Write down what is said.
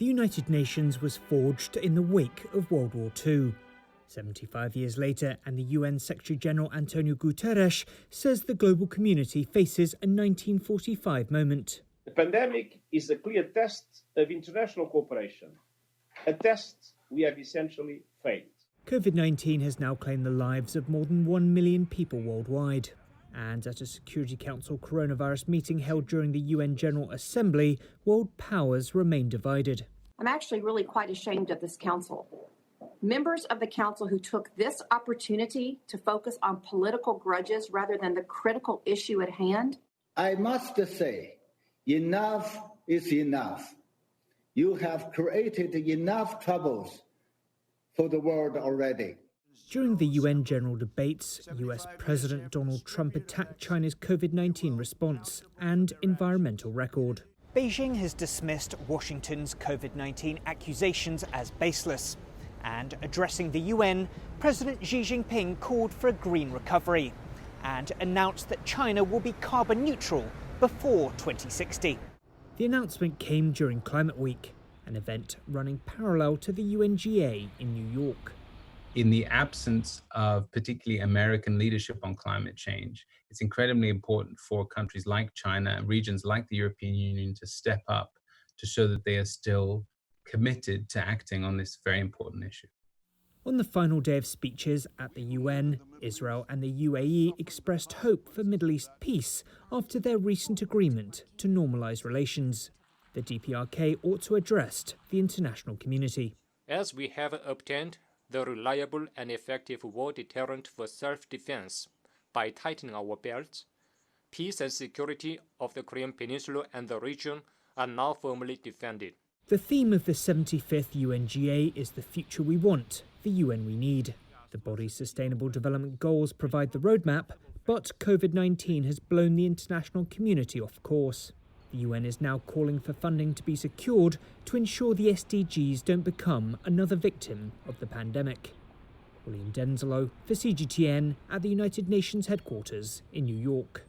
The United Nations was forged in the wake of World War II. 75 years later, and the UN Secretary-General Antonio Guterres says the global community faces a 1945 moment. The pandemic is a clear test of international cooperation, a test we have essentially failed. COVID-19 has now claimed the lives of more than 1 million people worldwide. And at a Security Council coronavirus meeting held during the UN General Assembly, world powers remain divided. I'm actually really quite ashamed of this council. Members of the council who took this opportunity to focus on political grudges rather than the critical issue at hand. I must say, enough is enough. You have created enough troubles for the world already. During the UN general debates, US President Donald Trump attacked China's COVID-19 response and environmental record. Beijing has dismissed Washington's COVID-19 accusations as baseless. And addressing the UN, President Xi Jinping called for a green recovery and announced that China will be carbon neutral before 2060. The announcement came during Climate Week, an event running parallel to the UNGA in New York. In the absence of particularly American leadership on climate change, it's incredibly important for countries like China and regions like the European Union to step up to show that they are still committed to acting on this very important issue. On the final day of speeches at the UN, Israel and the UAE expressed hope for Middle East peace after their recent agreement to normalise relations. The DPRK ought to address the international community. As we have obtained the reliable and effective war deterrent for self-defense by tightening our belts, peace and security of the Korean Peninsula and the region are now firmly defended. The theme of the 75th UNGA is the future we want, the UN we need. The body's Sustainable Development Goals provide the roadmap, but COVID-19 has blown the international community off course. The UN is now calling for funding to be secured to ensure the SDGs don't become another victim of the pandemic. William Denzelo for CGTN at the United Nations headquarters in New York.